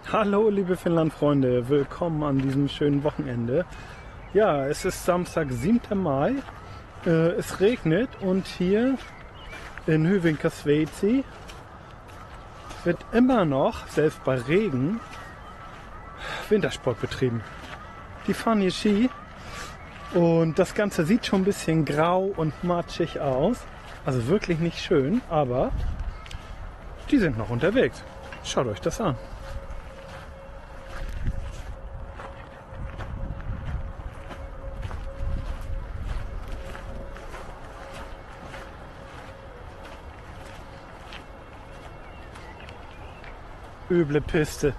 Hallo liebe Finnland-Freunde, willkommen an diesem schönen Wochenende. Ja, es ist Samstag, 7. Mai. Es regnet und hier in Hyvinkää-Sveitsi wird immer noch, selbst bei Regen, Wintersport betrieben. Die fahren hier Ski und das Ganze sieht schon ein bisschen grau und matschig aus. Also wirklich nicht schön, aber die sind noch unterwegs. Schaut euch das an. Üble Piste.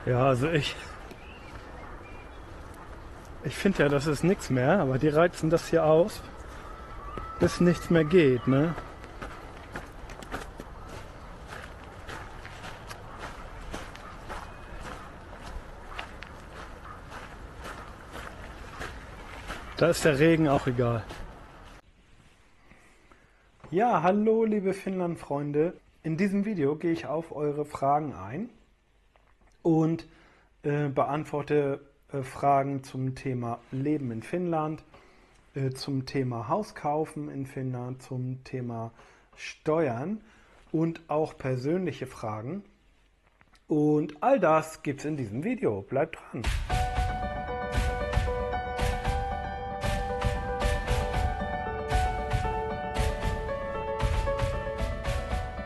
Ja, also ich finde ja, das ist nichts mehr, aber die reizen das hier aus, bis nichts mehr geht, ne? Da ist der Regen auch egal. Ja, hallo liebe Finnland-Freunde. In diesem Video gehe ich auf eure Fragen ein und beantworte Fragen zum Thema Leben in Finnland, zum Thema Haus kaufen in Finnland, zum Thema Steuern und auch persönliche Fragen. Und all das gibt's in diesem Video. Bleibt dran!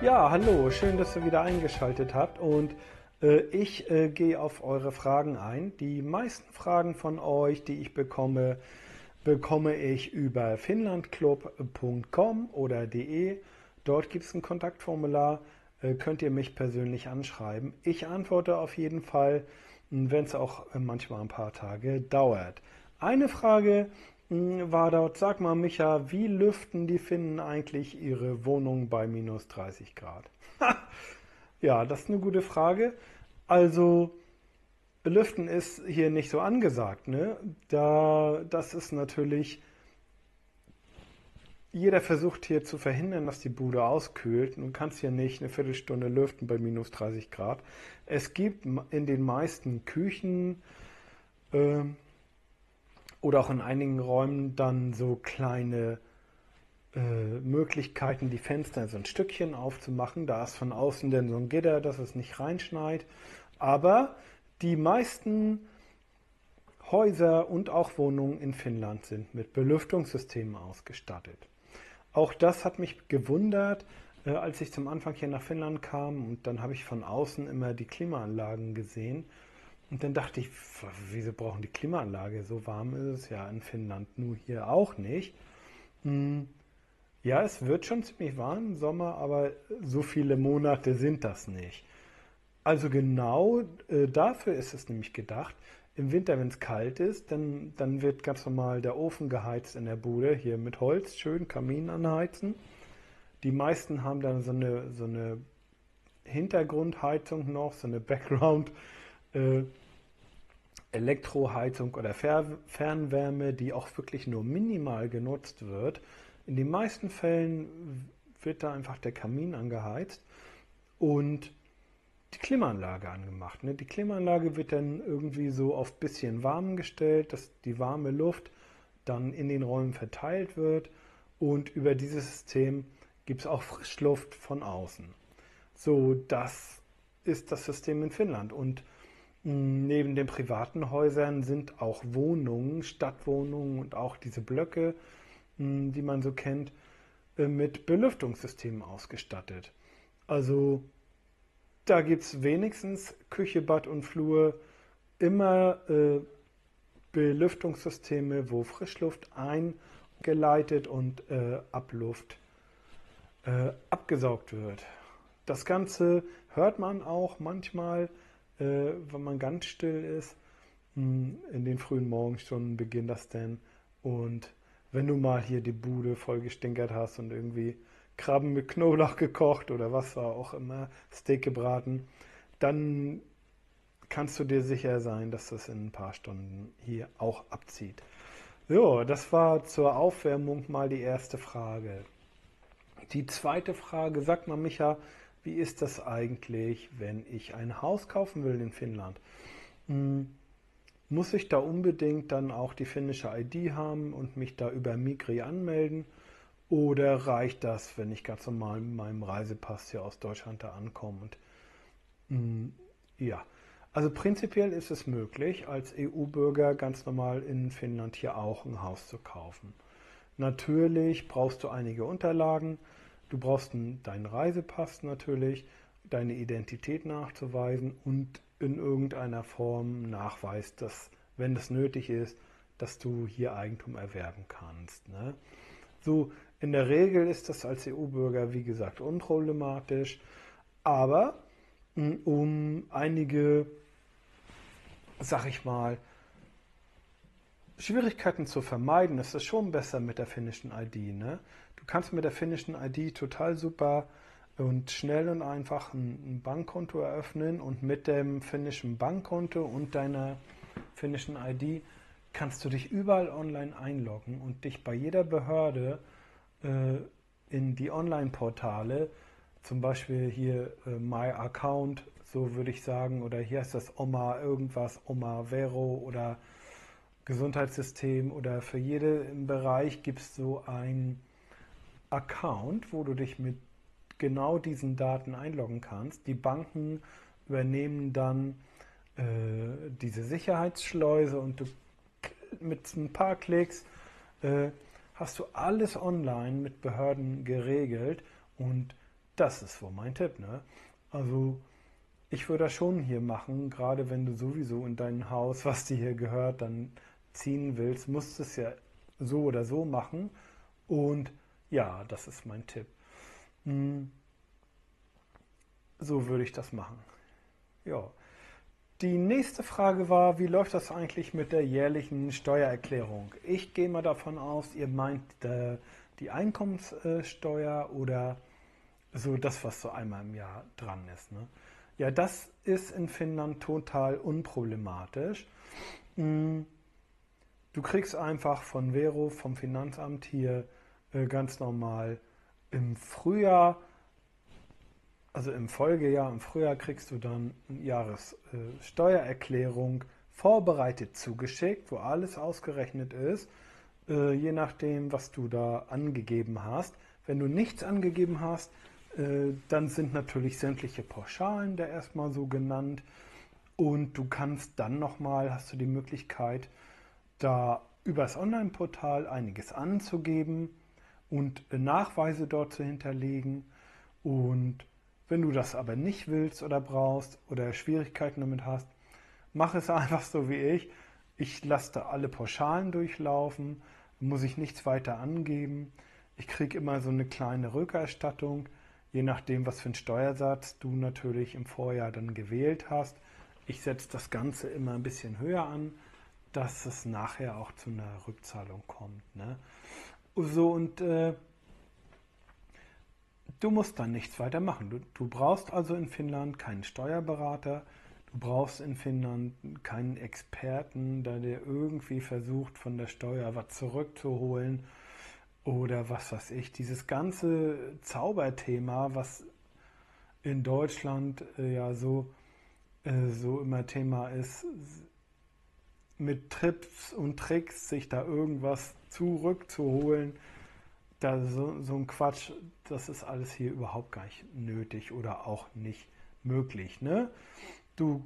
Ja, hallo, schön, dass ihr wieder eingeschaltet habt und ich gehe auf eure Fragen ein. Die meisten Fragen von euch, die ich bekomme, bekomme ich über finnlandclub.com oder de. Dort gibt es ein Kontaktformular, könnt ihr mich persönlich anschreiben. Ich antworte auf jeden Fall, wenn es auch manchmal ein paar Tage dauert. Eine Frage war dort, sag mal Micha, wie lüften die Finnen eigentlich ihre Wohnung bei minus 30 Grad? Ja, das ist eine gute Frage. Also, Lüften ist hier nicht so angesagt, ne? Das ist natürlich, jeder versucht hier zu verhindern, dass die Bude auskühlt. Du kannst hier nicht eine Viertelstunde lüften bei minus 30 Grad. Es gibt in den meisten Küchen oder auch in einigen Räumen dann so kleine Möglichkeiten, die Fenster so ein Stückchen aufzumachen. Da ist von außen dann so ein Gitter, dass es nicht reinschneit. Aber die meisten Häuser und auch Wohnungen in Finnland sind mit Belüftungssystemen ausgestattet. Auch das hat mich gewundert, als ich zum Anfang hier nach Finnland kam und dann habe ich von außen immer die Klimaanlagen gesehen. Und dann dachte ich, wieso brauchen die Klimaanlage? So warm ist es ja in Finnland, nur hier auch nicht. Ja, es wird schon ziemlich warm im Sommer, aber so viele Monate sind das nicht. Also genau dafür ist es nämlich gedacht. Im Winter, wenn es kalt ist, dann wird ganz normal der Ofen geheizt in der Bude, hier mit Holz, schön Kamin anheizen. Die meisten haben dann so eine Hintergrundheizung noch, so eine Background Elektroheizung oder Fernwärme, die auch wirklich nur minimal genutzt wird. In den meisten Fällen wird da einfach der Kamin angeheizt und die Klimaanlage angemacht. Ne? Die Klimaanlage wird dann irgendwie so auf bisschen warm gestellt, dass die warme Luft dann in den Räumen verteilt wird und über dieses System gibt es auch Frischluft von außen. So, das ist das System in Finnland und neben den privaten Häusern sind auch Wohnungen, Stadtwohnungen und auch diese Blöcke, die man so kennt, mit Belüftungssystemen ausgestattet. Also da gibt es wenigstens Küche, Bad und Flur immer Belüftungssysteme, wo Frischluft eingeleitet und Abluft abgesaugt wird. Das Ganze hört man auch manchmal, wenn man ganz still ist. In den frühen Morgenstunden beginnt das denn. Und wenn du mal hier die Bude voll gestinkert hast und irgendwie Krabben mit Knoblauch gekocht oder was auch immer, Steak gebraten, dann kannst du dir sicher sein, dass das in ein paar Stunden hier auch abzieht. So, das war zur Aufwärmung mal die erste Frage. Die zweite Frage, sag mal Micha, wie ist das eigentlich, wenn ich ein Haus kaufen will in Finnland? Hm, Muss ich da unbedingt dann auch die finnische ID haben und mich da über Migri anmelden? Oder reicht das, wenn ich ganz normal mit meinem Reisepass hier aus Deutschland da ankomme? Und ja, also prinzipiell ist es möglich, als EU-Bürger ganz normal in Finnland hier auch ein Haus zu kaufen. Natürlich brauchst du einige Unterlagen. Du brauchst deinen Reisepass natürlich, deine Identität nachzuweisen und in irgendeiner Form Nachweis, dass, wenn das nötig ist, dass du hier Eigentum erwerben kannst. Ne? So, in der Regel ist das als EU-Bürger, wie gesagt, unproblematisch, aber um einige, sag ich mal, Schwierigkeiten zu vermeiden, ist es schon besser mit der finnischen ID. Ne? Du kannst mit der finnischen ID total super und schnell und einfach ein Bankkonto eröffnen und mit dem finnischen Bankkonto und deiner finnischen ID kannst du dich überall online einloggen und dich bei jeder Behörde äh, in die Online-Portale, zum Beispiel hier My Account, so würde ich sagen, oder hier ist das Oma irgendwas, Oma Vero oder Gesundheitssystem oder für jeden Bereich gibt es so ein Account, wo du dich mit genau diesen Daten einloggen kannst. Die Banken übernehmen dann diese Sicherheitsschleuse und du mit ein paar Klicks äh, hast du alles online mit Behörden geregelt und das ist wohl mein Tipp. Ne? Also ich würde das schon hier machen, gerade wenn du sowieso in dein Haus, was dir hier gehört, dann ziehen willst, musst du es ja so oder so machen. Und ja, das ist mein Tipp. Hm, So würde ich das machen. Ja. Die nächste Frage war, wie läuft das eigentlich mit der jährlichen Steuererklärung? Ich gehe mal davon aus, ihr meint die Einkommenssteuer oder so das, was so einmal im Jahr dran ist. Ne? Ja, das ist in Finnland total unproblematisch. Mm, Du kriegst einfach von Vero, vom Finanzamt hier ganz normal im Frühjahr, also im Folgejahr, im Frühjahr kriegst du dann eine Jahressteuererklärung vorbereitet zugeschickt, wo alles ausgerechnet ist, je nachdem, was du da angegeben hast. Wenn du nichts angegeben hast, dann sind natürlich sämtliche Pauschalen da erstmal so genannt und du kannst dann nochmal, hast du die Möglichkeit, da übers Online-Portal einiges anzugeben und Nachweise dort zu hinterlegen. Und wenn du das aber nicht willst oder brauchst oder Schwierigkeiten damit hast, mach es einfach so wie ich. Ich lasse da alle Pauschalen durchlaufen, muss ich nichts weiter angeben. Ich kriege immer so eine kleine Rückerstattung, je nachdem, was für einen Steuersatz du natürlich im Vorjahr dann gewählt hast. Ich setze das Ganze immer ein bisschen höher an, dass es nachher auch zu einer Rückzahlung kommt. Ne? So, und du musst dann nichts weiter machen. Du brauchst also in Finnland keinen Steuerberater, du brauchst in Finnland keinen Experten, der dir irgendwie versucht, von der Steuer was zurückzuholen oder was weiß ich. Dieses ganze Zauberthema, was in Deutschland ja so immer Thema ist, mit Trips und Tricks sich da irgendwas zurückzuholen, so ein Quatsch, das ist alles hier überhaupt gar nicht nötig oder auch nicht möglich. Ne? Du,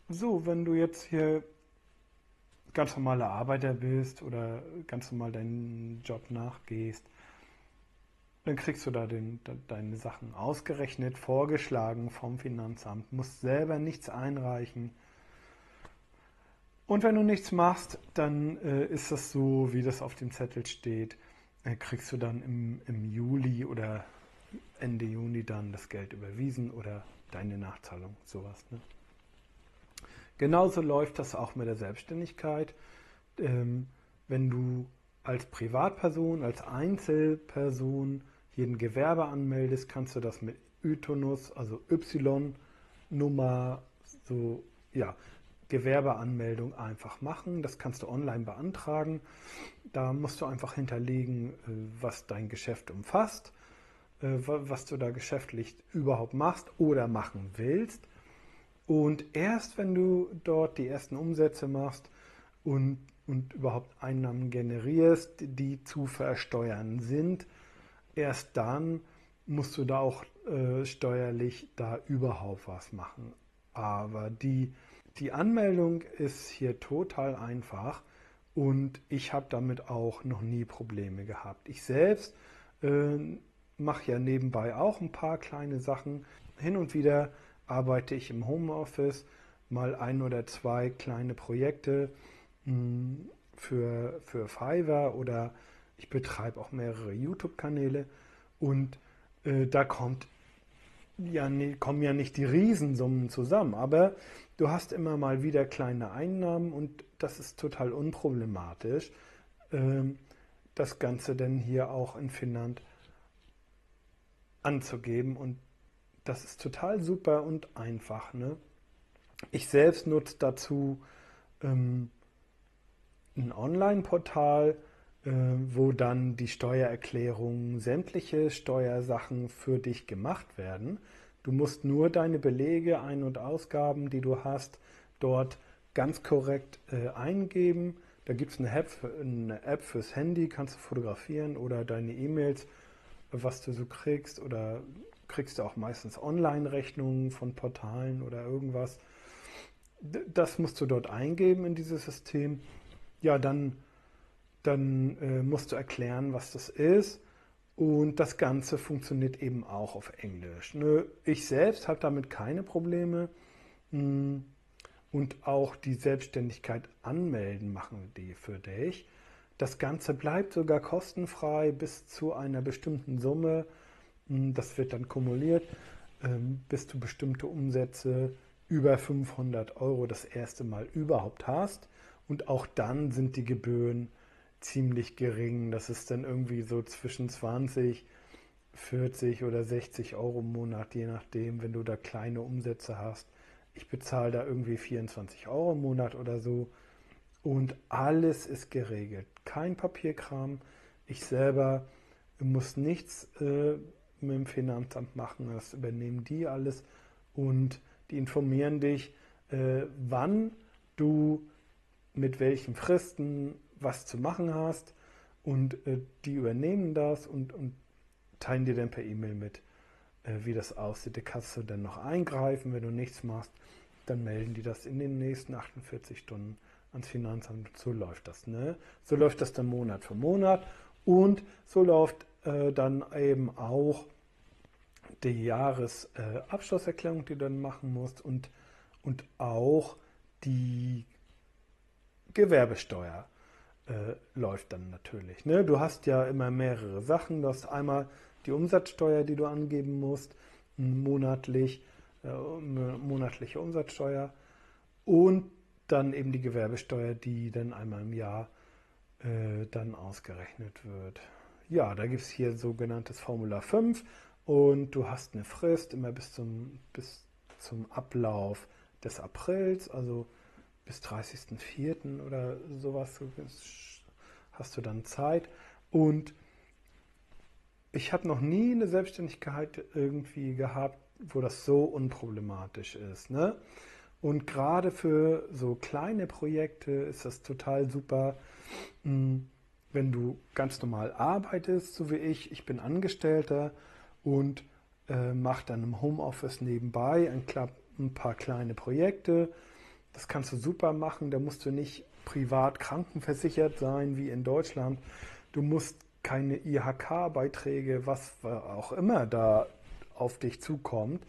wenn du jetzt hier ganz normaler Arbeiter bist oder ganz normal deinen Job nachgehst, dann kriegst du da deine Sachen ausgerechnet, vorgeschlagen vom Finanzamt, musst selber nichts einreichen. Und wenn du nichts machst, dann ist das so, wie das auf dem Zettel steht. Kriegst du dann im Juli oder Ende Juni dann das Geld überwiesen oder deine Nachzahlung, sowas. Ne? Genauso läuft das auch mit der Selbstständigkeit. Wenn du als Privatperson, als Einzelperson hier ein Gewerbe anmeldest, kannst du das mit ÜTONUS, also Y-Nummer, so, ja, Gewerbeanmeldung einfach machen. Das kannst du online beantragen. Da musst du einfach hinterlegen, was dein Geschäft umfasst, was du da geschäftlich überhaupt machst oder machen willst. Und erst wenn du dort die ersten Umsätze machst und überhaupt Einnahmen generierst, die zu versteuern sind, erst dann musst du da auch steuerlich da überhaupt was machen. Aber die Anmeldung ist hier total einfach und ich habe damit auch noch nie Probleme gehabt. Ich selbst mache ja nebenbei auch ein paar kleine Sachen. Hin und wieder arbeite ich im Homeoffice, mal ein oder zwei kleine Projekte für Fiverr oder ich betreibe auch mehrere YouTube-Kanäle und da kommen ja nicht die Riesensummen zusammen, aber du hast immer mal wieder kleine Einnahmen und das ist total unproblematisch, das Ganze denn hier auch in Finnland anzugeben und das ist total super und einfach. Ne? Ich selbst nutze dazu ein Online-Portal, wo dann die Steuererklärungen, sämtliche Steuersachen für dich gemacht werden. Du musst nur deine Belege, Ein- und Ausgaben, die du hast, dort ganz korrekt eingeben. Da gibt es eine App fürs Handy, kannst du fotografieren oder deine E-Mails, was du so kriegst oder kriegst du auch meistens Online-Rechnungen von Portalen oder irgendwas. Das musst du dort eingeben in dieses System. Ja, dann musst du erklären, was das ist. Und das Ganze funktioniert eben auch auf Englisch. Ne? Ich selbst habe damit keine Probleme. Und auch die Selbstständigkeit anmelden machen die für dich. Das Ganze bleibt sogar kostenfrei bis zu einer bestimmten Summe. Das wird dann kumuliert, bis du bestimmte Umsätze über 500 € das erste Mal überhaupt hast. Und auch dann sind die Gebühren ziemlich gering. Das ist dann irgendwie so zwischen 20, 40 oder 60 € im Monat, je nachdem, wenn du da kleine Umsätze hast. Ich bezahle da irgendwie 24 € im Monat oder so. Und alles ist geregelt. Kein Papierkram. Ich selber muss nichts mit dem Finanzamt machen. Das übernehmen die alles. Und die informieren dich, wann du mit welchen Fristen was zu machen hast. Und die übernehmen das und teilen dir dann per E-Mail mit, wie das aussieht. Da kannst du dann noch eingreifen, wenn du nichts machst. Dann melden die das in den nächsten 48 Stunden ans Finanzamt. So läuft das. Ne? So läuft das dann Monat für Monat. Und so läuft dann eben auch die Jahresabschlusserklärung, die du dann machen musst und auch die Gewerbesteuer läuft dann natürlich. Ne? Du hast ja immer mehrere Sachen. Du hast einmal die Umsatzsteuer, die du angeben musst, monatlich, monatliche Umsatzsteuer und dann eben die Gewerbesteuer, die dann einmal im Jahr dann ausgerechnet wird. Ja, da gibt es hier sogenanntes Formular 5 und du hast eine Frist immer bis zum Ablauf des Aprils, also bis 30.04. oder sowas hast du dann Zeit. Und ich habe noch nie eine Selbstständigkeit irgendwie gehabt, wo das so unproblematisch ist. Ne? Und gerade für so kleine Projekte ist das total super, wenn du ganz normal arbeitest, so wie ich. Ich bin Angestellter und mache dann im Homeoffice nebenbei ein paar kleine Projekte. Das kannst du super machen. Da musst du nicht privat krankenversichert sein wie in Deutschland. Du musst keine IHK-Beiträge, was auch immer da auf dich zukommt.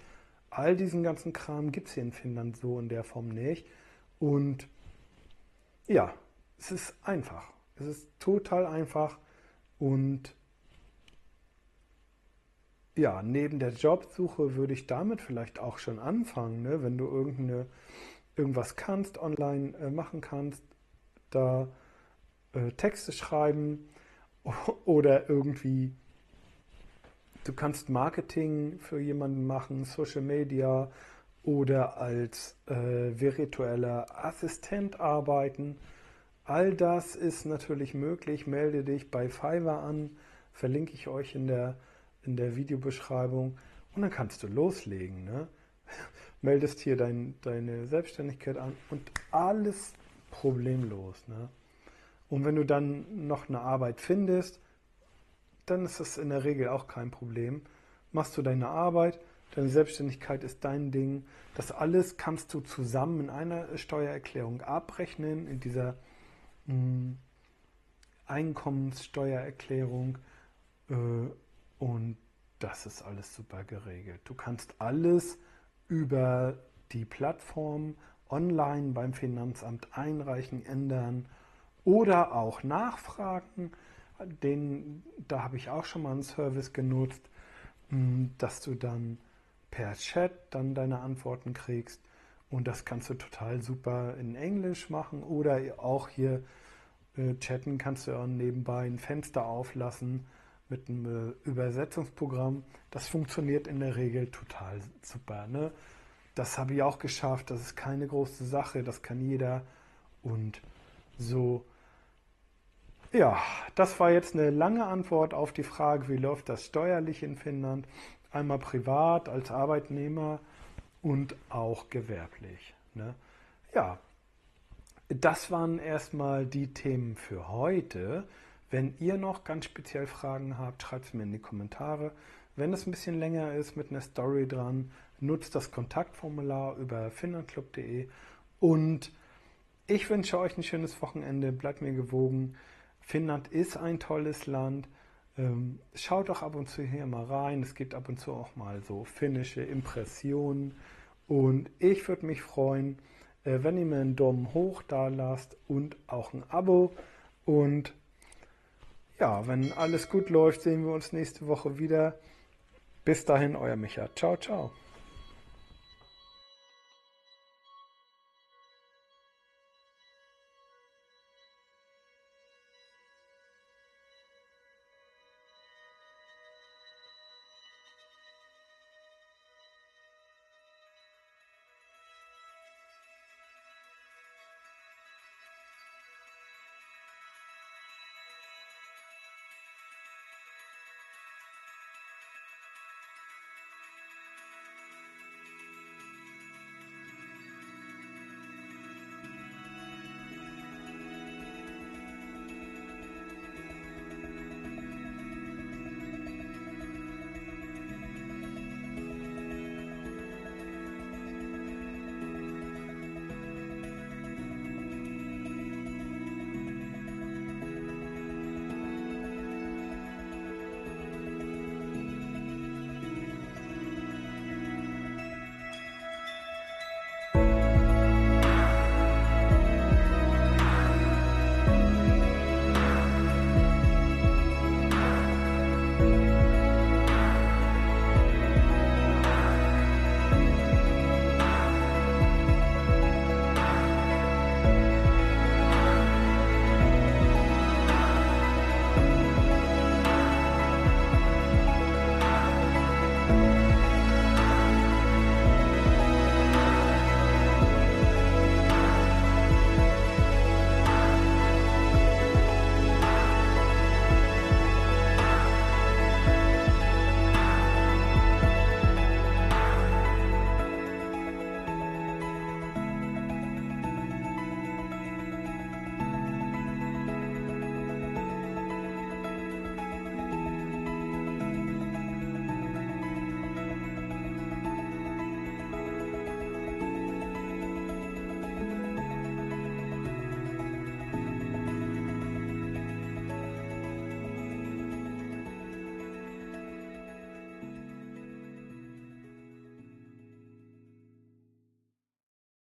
All diesen ganzen Kram gibt es hier in Finnland so in der Form nicht. Und ja, es ist einfach. Es ist total einfach und Ja, neben der Jobsuche würde ich damit vielleicht auch schon anfangen, ne? Wenn du irgendwas kannst, online machen kannst, da Texte schreiben oder irgendwie, du kannst Marketing für jemanden machen, Social Media oder als virtueller Assistent arbeiten. All das ist natürlich möglich. Melde dich bei Fiverr an, verlinke ich euch in der Videobeschreibung und dann kannst du loslegen. Ne? Meldest hier deine Selbstständigkeit an und alles problemlos. Ne? Und wenn du dann noch eine Arbeit findest, dann ist das in der Regel auch kein Problem. Machst du deine Arbeit, deine Selbstständigkeit ist dein Ding. Das alles kannst du zusammen in einer Steuererklärung abrechnen, in dieser mh, Einkommenssteuererklärung. Äh, und das ist alles super geregelt. Du kannst alles über die Plattform online beim Finanzamt einreichen, ändern oder auch nachfragen. Da habe ich auch schon mal einen Service genutzt, dass du dann per Chat dann deine Antworten kriegst. Und das kannst du total super in Englisch machen oder auch hier chatten kannst du auch nebenbei ein Fenster auflassen mit einem Übersetzungsprogramm. Das funktioniert in der Regel total super. Ne? Das habe ich auch geschafft. Das ist keine große Sache. Das kann jeder. Und so, ja, das war jetzt eine lange Antwort auf die Frage, wie läuft das steuerlich in Finnland? Einmal privat als Arbeitnehmer und auch gewerblich. Ne? Ja, das waren erstmal die Themen für heute. Wenn ihr noch ganz speziell Fragen habt, schreibt es mir in die Kommentare. Wenn es ein bisschen länger ist mit einer Story dran, nutzt das Kontaktformular über finnlandclub.de und ich wünsche euch ein schönes Wochenende, bleibt mir gewogen. Finnland ist ein tolles Land. Schaut doch ab und zu hier mal rein. Es gibt ab und zu auch mal so finnische Impressionen. Und ich würde mich freuen, wenn ihr mir einen Daumen hoch da lasst und auch ein Abo. Und ja, wenn alles gut läuft, sehen wir uns nächste Woche wieder. Bis dahin, euer Micha. Ciao, ciao.